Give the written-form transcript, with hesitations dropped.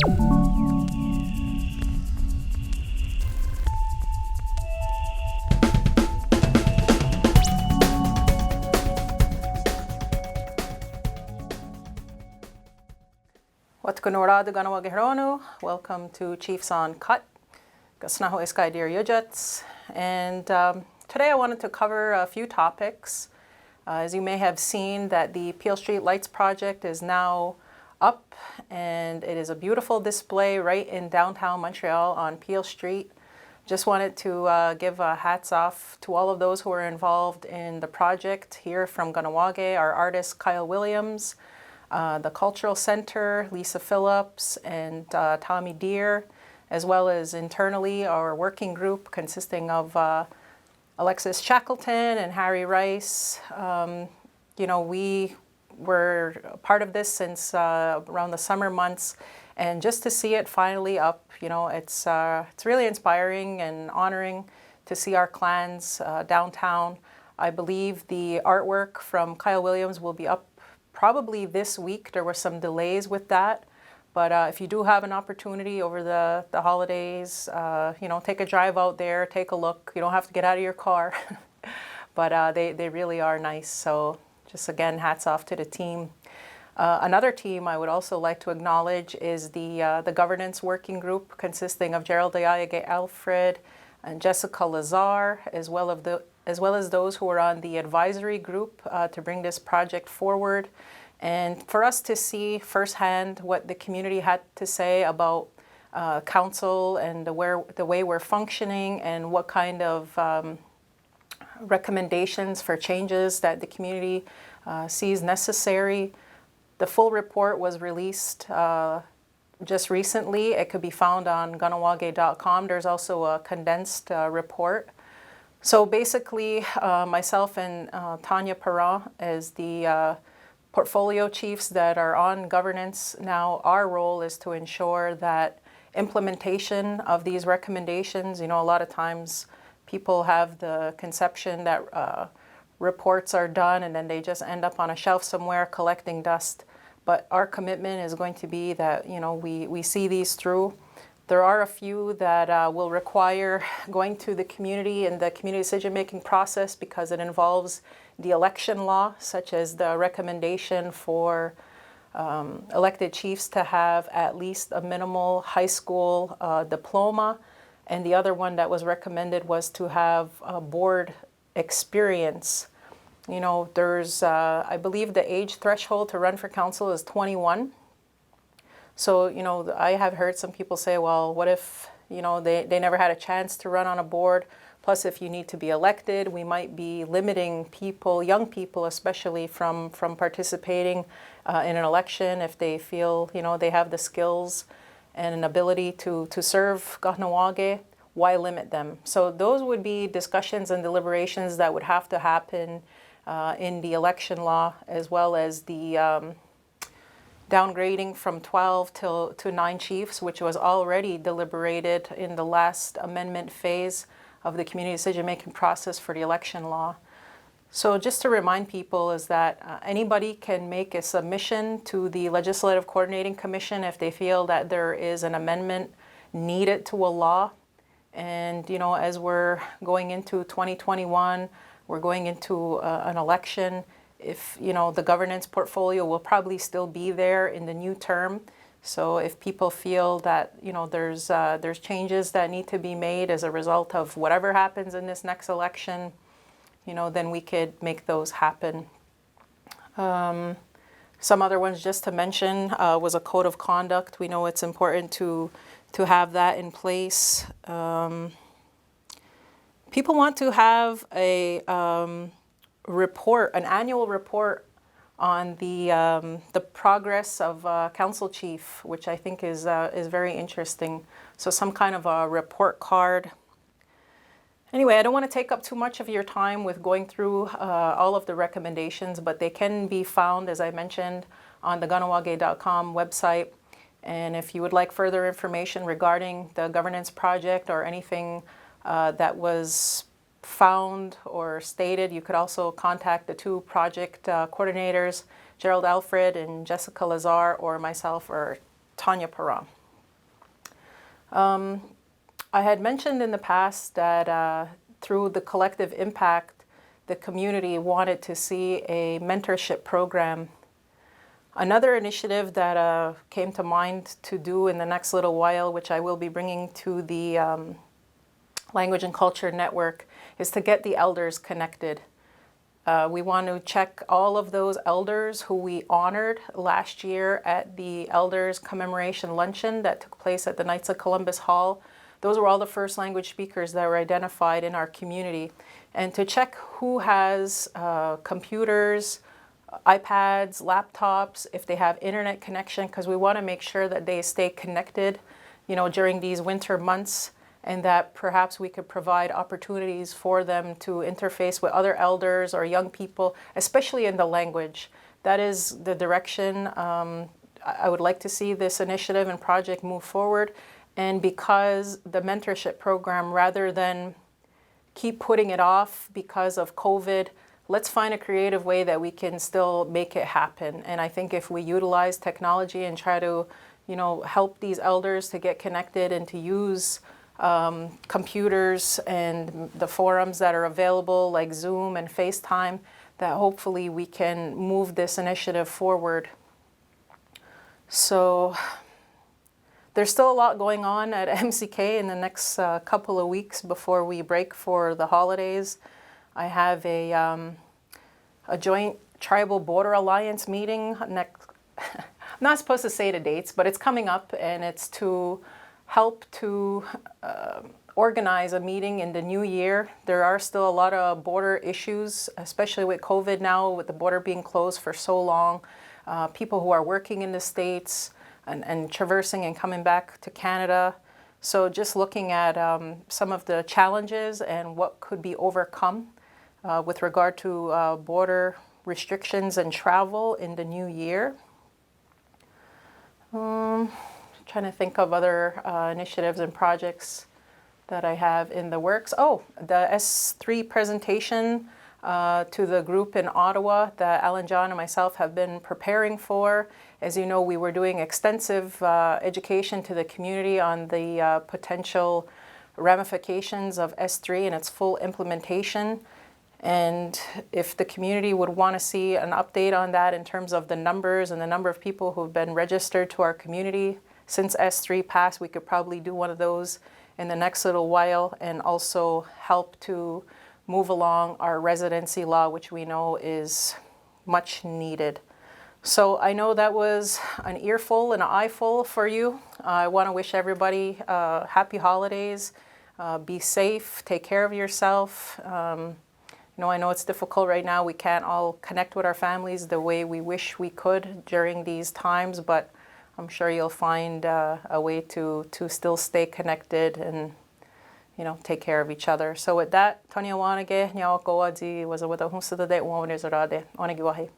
Welcome to Chiefs Uncut, Kahsennenhawe Sky-Deer. And today I wanted to cover a few topics. As you may have seen, that the Peel Street Lights project is now up, and it is a beautiful display right in downtown Montreal on Peel Street. Just wanted to give hats off to all of those who are involved in the project here from Kahnawake, our artist Kyle Williams, the Cultural Center, Lisa Phillips and Tommy Deer, as well as internally our working group consisting of Alexis Shackleton and Harry Rice. We were part of this since around the summer months, and just to see it finally up, it's really inspiring and honoring to see our clans downtown. I believe the artwork from Kyle Williams will be up probably this week. There were some delays with that, but if you do have an opportunity over the holidays, take a drive out there, take a look. You don't have to get out of your car, but they really are nice. So just again, hats off to the team. Another team I would also like to acknowledge is the governance working group consisting of Gerald Alfred and Jessica Lazar, as well as those who are on the advisory group to bring this project forward, and for us to see firsthand what the community had to say about council and the way we're functioning, and what kind of recommendations for changes that the community sees necessary. The full report was released just recently. It could be found on Kahnawake.com. There's also a condensed report. So basically, myself and Tanya Perrin as the portfolio chiefs that are on governance now, our role is to ensure that implementation of these recommendations, a lot of times people have the conception that reports are done and then they just end up on a shelf somewhere collecting dust. But our commitment is going to be that, we see these through. There are a few that will require going to the community and the community decision-making process because it involves the election law, such as the recommendation for elected chiefs to have at least a minimal high school diploma. And the other one that was recommended was to have a board experience. There's, I believe the age threshold to run for council is 21. So, I have heard some people say, well, what if, they never had a chance to run on a board? Plus, if you need to be elected, we might be limiting people, young people especially, from participating in an election if they feel, they have the skills and an ability to serve Kahnawake. Why limit them? So those would be discussions and deliberations that would have to happen in the election law, as well as the downgrading from 12 to 9 chiefs, which was already deliberated in the last amendment phase of the community decision-making process for the election law. So just to remind people is that anybody can make a submission to the Legislative Coordinating Commission if they feel that there is an amendment needed to a law. And, as we're going into 2021, we're going into an election. If, the governance portfolio will probably still be there in the new term. So if people feel that, there's changes that need to be made as a result of whatever happens in this next election, then we could make those happen. Some other ones just to mention was a code of conduct. We know it's important to have that in place. People want to have a report, an annual report on the progress of council chief, which I think is very interesting. So some kind of a report card. Anyway, I don't want to take up too much of your time with going through all of the recommendations, but they can be found, as I mentioned, on the Kahnawake.com website. And if you would like further information regarding the governance project or anything that was found or stated, you could also contact the two project coordinators, Gerald Alfred and Jessica Lazar, or myself or Tanya Perrin. I had mentioned in the past that through the collective impact, the community wanted to see a mentorship program. Another initiative that came to mind to do in the next little while, which I will be bringing to the Language and Culture Network, is to get the elders connected. We want to check all of those elders who we honored last year at the Elders Commemoration Luncheon that took place at the Knights of Columbus Hall. Those were all the first language speakers that were identified in our community. And to check who has computers, iPads, laptops, if they have internet connection, because we want to make sure that they stay connected, during these winter months, and that perhaps we could provide opportunities for them to interface with other elders or young people, especially in the language. That is the direction I would like to see this initiative and project move forward. And because the mentorship program, rather than keep putting it off because of COVID, let's find a creative way that we can still make it happen. And I think if we utilize technology and try to, help these elders to get connected and to use computers and the forums that are available like Zoom and FaceTime, that hopefully we can move this initiative forward. So there's still a lot going on at MCK in the next couple of weeks before we break for the holidays. I have a joint tribal border alliance meeting next. I'm not supposed to say the dates, but it's coming up, and it's to help to organize a meeting in the new year. There are still a lot of border issues, especially with COVID now, with the border being closed for so long. People who are working in the States and traversing and coming back to Canada. So just looking at some of the challenges and what could be overcome with regard to border restrictions and travel in the new year. Trying to think of other initiatives and projects that I have in the works. Oh, the S3 presentation to the group in Ottawa that Alan John and myself have been preparing for. As you know, we were doing extensive education to the community on the potential ramifications of S3 and its full implementation. And if the community would want to see an update on that in terms of the numbers and the number of people who've been registered to our community since S3 passed, we could probably do one of those in the next little while, and also help to move along our residency law, which we know is much needed. So I know that was an earful and an eyeful for you. I want to wish everybody happy holidays. Be safe, take care of yourself. I know it's difficult right now. We can't all connect with our families the way we wish we could during these times, but I'm sure you'll find a way to still stay connected and, take care of each other. So with that, Tanya Wanage, Nyawakowadzi was a wada hunsada de uwawanizarade. Onegiwahi.